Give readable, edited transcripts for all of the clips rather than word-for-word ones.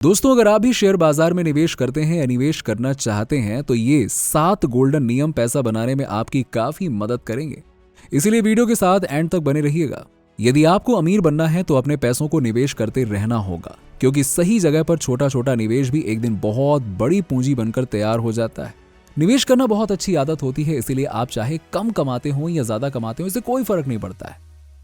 दोस्तों, अगर आप भी शेयर बाजार में निवेश करते हैं या निवेश करना चाहते हैं तो ये 7 गोल्डन नियम पैसा बनाने में आपकी काफी मदद करेंगे। इसीलिए वीडियो के साथ एंड तक बने रहिएगा। यदि आपको अमीर बनना है तो अपने पैसों को निवेश करते रहना होगा, क्योंकि सही जगह पर छोटा छोटा निवेश भी एक दिन बहुत बड़ी पूंजी बनकर तैयार हो जाता है। निवेश करना बहुत अच्छी आदत होती है, इसीलिए आप चाहे कम कमाते हो या ज्यादा कमाते हो, इससे कोई फर्क नहीं पड़ता है।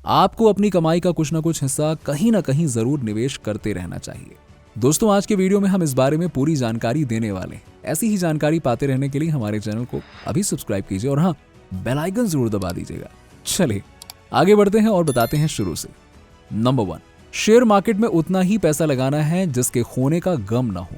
आपको अपनी कमाई का कुछ ना कुछ हिस्सा कहीं ना कहीं जरूर निवेश करते रहना चाहिए। दोस्तों, आज के वीडियो में हम इस बारे में पूरी जानकारी देने वाले हैं। ऐसी ही जानकारी पाते रहने के लिए हमारे चैनल को अभी सब्सक्राइब कीजिए और हाँ, बेल आइकन जरूर दबा दीजिएगा। चलिए आगे बढ़ते हैं और बताते हैं शुरू से। नंबर 1, शेयर मार्केट में उतना ही पैसा लगाना है जिसके खोने का गम ना हो।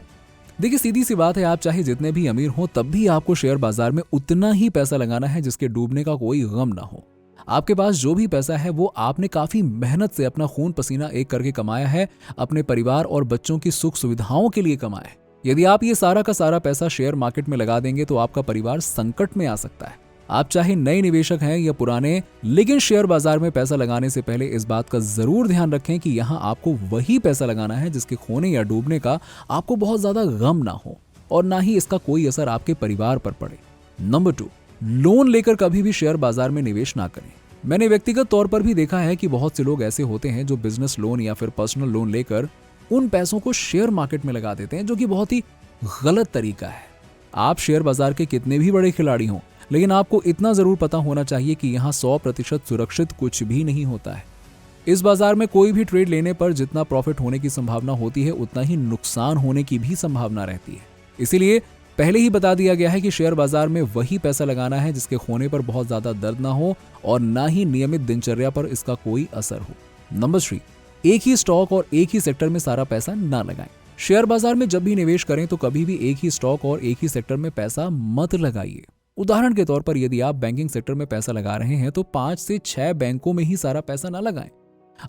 देखिए, सीधी सी बात है, आप चाहे जितने भी अमीर हो तब भी आपको शेयर बाजार में उतना ही पैसा लगाना है जिसके डूबने का कोई गम ना हो। आपके पास जो भी पैसा है वो आपने काफी मेहनत से अपना खून पसीना एक करके कमाया है, अपने परिवार और बच्चों की सुख सुविधाओं के लिए कमाया है। यदि आप ये सारा का सारा पैसा शेयर मार्केट में लगा देंगे तो आपका परिवार संकट में आ सकता है। आप चाहे नए निवेशक हैं या पुराने, लेकिन शेयर बाजार में पैसा लगाने से पहले इस बात का जरूर ध्यान रखें कि यहाँ आपको वही पैसा लगाना है जिसके खोने या डूबने का आपको बहुत ज्यादा गम ना हो और ना ही इसका कोई असर आपके परिवार पर पड़े। नंबर 2, लोन लेकर कभी भी शेयर बाजार में निवेश ना करें। मैंने व्यक्तिगत तौर पर भी देखा है कि बहुत से लोग ऐसे होते हैं जो बिजनेस लोन या फिर पर्सनल लोन लेकर उन पैसों को शेयर मार्केट में लगा देते हैं, जो कि बहुत ही गलत तरीका है। आप शेयर बाजार के कितने भी बड़े खिलाड़ी हों, लेकिन आपको इतना जरूर पता होना चाहिए कि यहाँ 100% सुरक्षित कुछ भी नहीं होता है। इस बाजार में कोई भी ट्रेड लेने पर जितना प्रॉफिट होने की संभावना होती है उतना ही नुकसान होने की भी संभावना रहती है। इसीलिए पहले ही बता दिया गया है कि शेयर बाजार में वही पैसा लगाना है जिसके खोने पर बहुत ज्यादा दर्द ना हो और ना ही नियमित दिनचर्या पर इसका कोई असर हो। नंबर 3, एक ही स्टॉक और एक ही सेक्टर में सारा पैसा ना लगाएं। शेयर बाजार में जब भी निवेश करें तो कभी भी एक ही स्टॉक और एक ही सेक्टर में पैसा मत लगाइए। उदाहरण के तौर पर यदि आप बैंकिंग सेक्टर में पैसा लगा रहे हैं तो 5 से 6 बैंकों में ही सारा पैसा ना लगाएं।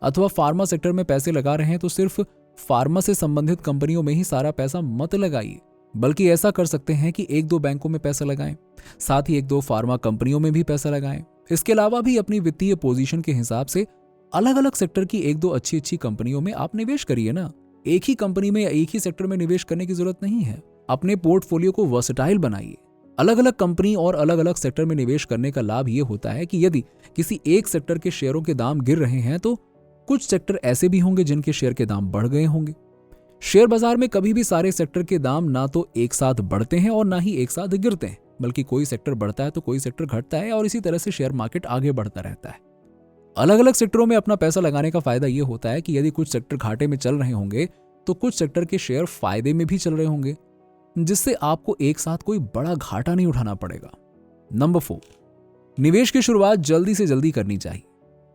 अथवा फार्मा सेक्टर में पैसे लगा रहे हैं तो सिर्फ फार्मा से संबंधित कंपनियों में ही सारा पैसा मत लगाइए, बल्कि ऐसा कर सकते हैं कि 1-2 बैंकों में पैसा लगाएं, साथ ही 1-2 फार्मा कंपनियों में भी पैसा लगाएं। इसके अलावा भी अपनी वित्तीय पोजीशन के हिसाब से अलग अलग सेक्टर की 1-2 अच्छी कंपनियों में आप निवेश करिए ना। एक ही कंपनी में या एक ही सेक्टर में निवेश करने की जरूरत नहीं है। अपने पोर्टफोलियो को वर्सेटाइल बनाइए। अलग अलग कंपनी और अलग अलग सेक्टर में निवेश करने का लाभ यह होता है कि यदि किसी एक सेक्टर के शेयरों के दाम गिर रहे हैं तो कुछ सेक्टर ऐसे भी होंगे जिनके शेयर के दाम बढ़ गए होंगे। शेयर बाजार में कभी भी सारे सेक्टर के दाम ना तो एक साथ बढ़ते हैं और ना ही एक साथ गिरते हैं, बल्कि कोई सेक्टर बढ़ता है तो कोई सेक्टर घटता है और इसी तरह से शेयर मार्केट आगे बढ़ता रहता है। अलग अलग सेक्टरों में अपना पैसा लगाने का फायदा यह होता है कि यदि कुछ सेक्टर घाटे में चल रहे होंगे तो कुछ सेक्टर के शेयर फायदे में भी चल रहे होंगे, जिससे आपको एक साथ कोई बड़ा घाटा नहीं उठाना पड़ेगा। नंबर 4, निवेश की शुरुआत जल्दी से जल्दी करनी चाहिए।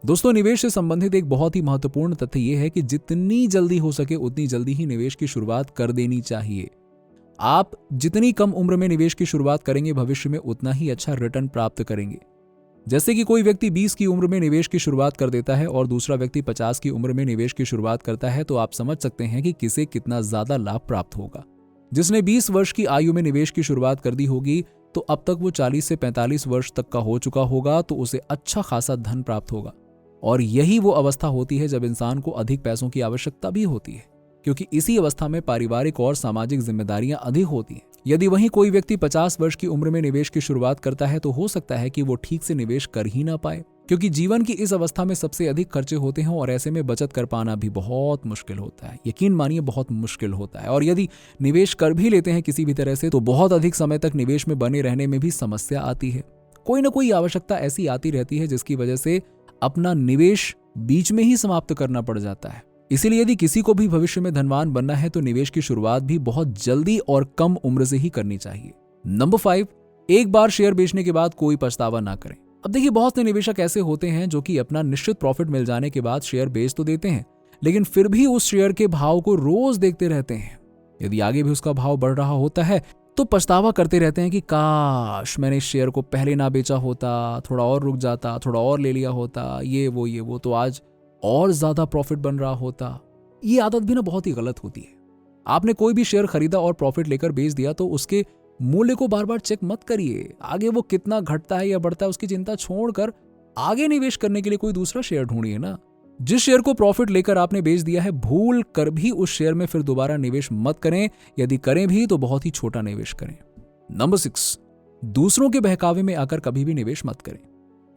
दोस्तों, निवेश से संबंधित एक बहुत ही महत्वपूर्ण तथ्य यह है कि जितनी जल्दी हो सके उतनी जल्दी ही निवेश की शुरुआत कर देनी चाहिए। आप जितनी कम उम्र में निवेश की शुरुआत करेंगे भविष्य में उतना ही अच्छा रिटर्न प्राप्त करेंगे। जैसे कि कोई व्यक्ति 20 की उम्र में निवेश की शुरुआत कर देता है और दूसरा व्यक्ति 50 की उम्र में निवेश की शुरुआत करता है, तो आप समझ सकते हैं कि किसे कितना ज्यादा लाभ प्राप्त होगा। जिसने 20 वर्ष की आयु में निवेश की शुरुआत कर दी होगी तो अब तक वो 40 से 45 वर्ष तक का हो चुका होगा, तो उसे अच्छा खासा धन प्राप्त होगा। और यही वो अवस्था होती है जब इंसान को अधिक पैसों की आवश्यकता भी होती है, क्योंकि इसी अवस्था में पारिवारिक और सामाजिक जिम्मेदारियां अधिक होती हैं। यदि वहीं कोई व्यक्ति 50 वर्ष की उम्र में निवेश की शुरुआत करता है तो हो सकता है कि वो ठीक से निवेश कर ही ना पाए, क्योंकि जीवन की इस अवस्था में सबसे अधिक खर्चे होते हैं और ऐसे में बचत कर पाना भी बहुत मुश्किल होता है। यकीन मानिए, बहुत मुश्किल होता है। और यदि निवेश कर भी लेते हैं किसी भी तरह से तो बहुत अधिक समय तक निवेश में बने रहने में भी समस्या आती है। कोई ना कोई आवश्यकता ऐसी आती रहती है जिसकी वजह से अपना निवेश बीच में ही समाप्त करना पड़ जाता है। इसीलिए यदि किसी को भी भविष्य में धनवान बनना है तो निवेश की शुरुआत भी बहुत जल्दी और कम उम्र से ही करनी चाहिए। नंबर 5, एक बार शेयर बेचने के बाद कोई पछतावा ना करें। अब देखिए, बहुत से निवेशक ऐसे होते हैं जो कि अपना निश्चित प्रॉफिट मिल जाने के बाद शेयर बेच तो देते हैं, लेकिन फिर भी उस शेयर के भाव को रोज देखते रहते हैं। यदि आगे भी उसका भाव बढ़ रहा होता है तो पछतावा करते रहते हैं कि काश मैंने इस शेयर को पहले ना बेचा होता, थोड़ा और रुक जाता, थोड़ा और ले लिया होता, ये वो तो आज और ज्यादा प्रॉफिट बन रहा होता। ये आदत भी ना बहुत ही गलत होती है। आपने कोई भी शेयर खरीदा और प्रॉफिट लेकर बेच दिया तो उसके मूल्य को बार बार चेक मत करिए। आगे वो कितना घटता है या बढ़ता है उसकी चिंता छोड़कर आगे निवेश करने के लिए कोई दूसरा शेयर ढूंढिए ना। जिस शेयर को प्रॉफिट लेकर आपने बेच दिया है, भूल कर भी उस शेयर में फिर दोबारा निवेश मत करें। यदि करें भी तो बहुत ही छोटा निवेश करें। नंबर 6, दूसरों के बहकावे में आकर कभी भी निवेश मत करें।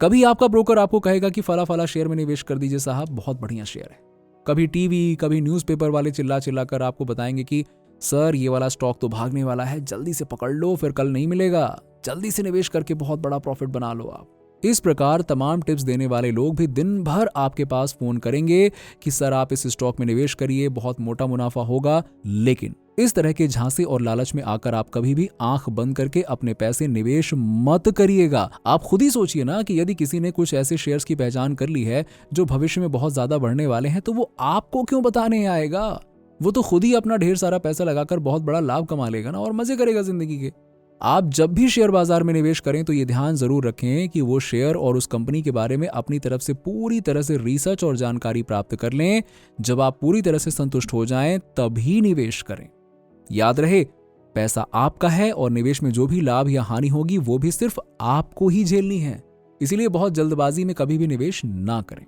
कभी आपका ब्रोकर आपको कहेगा कि फला फला शेयर में निवेश कर दीजिए साहब, बहुत बढ़िया शेयर है। कभी टीवी, कभी न्यूज़पेपर वाले चिल्ला चिल्ला कर आपको बताएंगे कि सर ये वाला स्टॉक तो भागने वाला है, जल्दी से पकड़ लो, फिर कल नहीं मिलेगा, जल्दी से निवेश करके बहुत बड़ा प्रॉफिट बना लो आप। इस प्रकार तमाम टिप्स देने वाले लोग भी दिन भर आपके पास फोन करेंगे कि सर आप इस स्टॉक में निवेश करिए, बहुत मोटा मुनाफा होगा। लेकिन इस तरह के झांसे और लालच में आकर आप कभी भी आंख बंद करके अपने पैसे निवेश मत करिएगा। आप खुद ही सोचिए ना कि यदि किसी ने कुछ ऐसे शेयर्स की पहचान कर ली है जो भविष्य में बहुत ज्यादा बढ़ने वाले हैं, तो वो आपको क्यों बताने आएगा? वो तो खुद ही अपना ढेर सारा पैसा लगाकर बहुत बड़ा लाभ कमा लेगा ना, और मजे करेगा जिंदगी के। आप जब भी शेयर बाजार में निवेश करें तो ये ध्यान जरूर रखें कि वो शेयर और उस कंपनी के बारे में अपनी तरफ से पूरी तरह से रिसर्च और जानकारी प्राप्त कर लें। जब आप पूरी तरह से संतुष्ट हो जाएं तभी निवेश करें। याद रहे, पैसा आपका है और निवेश में जो भी लाभ या हानि होगी वो भी सिर्फ आपको ही झेलनी है। इसीलिए बहुत जल्दबाजी में कभी भी निवेश ना करें।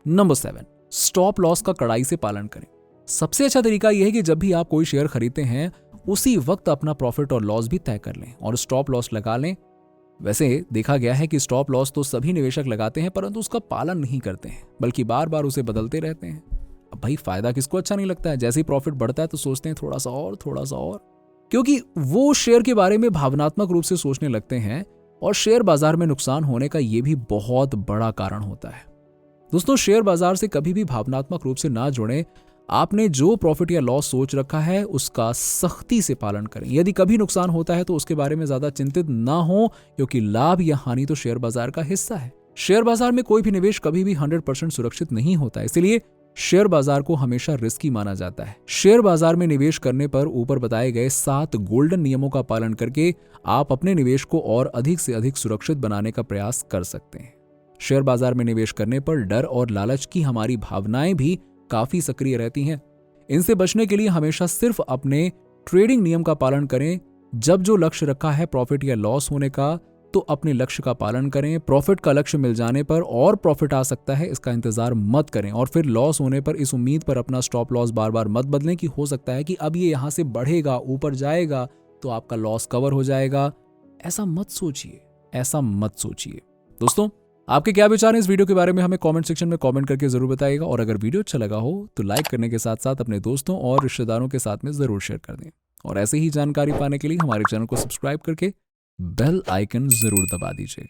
नंबर 7, स्टॉप लॉस का कड़ाई से पालन करें। सबसे अच्छा तरीका यह है कि जब भी आप कोई शेयर खरीदते हैं उसी वक्त अपना प्रॉफिट और लॉस भी तय कर लें और स्टॉप लॉस लगा लें। वैसे देखा गया है कि स्टॉप लॉस तो सभी निवेशक लगाते हैं, परंतु उसका पालन नहीं करते हैं, बल्कि बार बार उसे बदलते रहते हैं। अब भाई फायदा किसको अच्छा नहीं लगता है? जैसे ही प्रॉफिट बढ़ता है तो सोचते हैं थोड़ा सा और, थोड़ा सा और, क्योंकि वो शेयर के बारे में भावनात्मक रूप से सोचने लगते हैं। और शेयर बाजार में नुकसान होने का यह भी बहुत बड़ा कारण होता है। दोस्तों, शेयर बाजार से कभी भी भावनात्मक रूप से ना जुड़ें। आपने जो प्रॉफिट या लॉस सोच रखा है उसका सख्ती से पालन करें। यदि कभी नुकसान होता है तो उसके बारे में ज्यादा चिंतित ना हो, क्योंकि लाभ या हानि तो शेयर बाजार का हिस्सा है। शेयर बाजार में कोई भी निवेश कभी भी 100% सुरक्षित नहीं होता, इसलिए शेयर बाजार को हमेशा रिस्की माना जाता है। शेयर बाजार में निवेश करने पर ऊपर बताए गए 7 गोल्डन नियमों का पालन करके आप अपने निवेश को और अधिक से अधिक सुरक्षित बनाने का प्रयास कर सकते हैं। शेयर बाजार में निवेश करने पर डर और लालच की हमारी भावनाएं भी काफी सक्रिय रहती हैं। इनसे बचने के लिए हमेशा सिर्फ अपने ट्रेडिंग नियम का पालन करें। जब जो लक्ष्य रखा है प्रॉफिट या लॉस होने का, तो अपने लक्ष्य का पालन करें। प्रॉफिट का लक्ष्य मिल जाने पर और प्रॉफिट आ सकता है, इसका इंतजार मत करें। और फिर लॉस होने पर इस उम्मीद पर अपना स्टॉप लॉस बार बार मत बदलें कि हो सकता है कि अब ये यहां से बढ़ेगा, ऊपर जाएगा तो आपका लॉस कवर हो जाएगा। ऐसा मत सोचिए, ऐसा मत सोचिए। दोस्तों, आपके क्या विचार हैं इस वीडियो के बारे में हमें कमेंट सेक्शन में कमेंट करके जरूर बताइएगा। और अगर वीडियो अच्छा लगा हो तो लाइक करने के साथ साथ अपने दोस्तों और रिश्तेदारों के साथ में जरूर शेयर कर दें। और ऐसे ही जानकारी पाने के लिए हमारे चैनल को सब्सक्राइब करके बेल आइकन जरूर दबा दीजिएगा।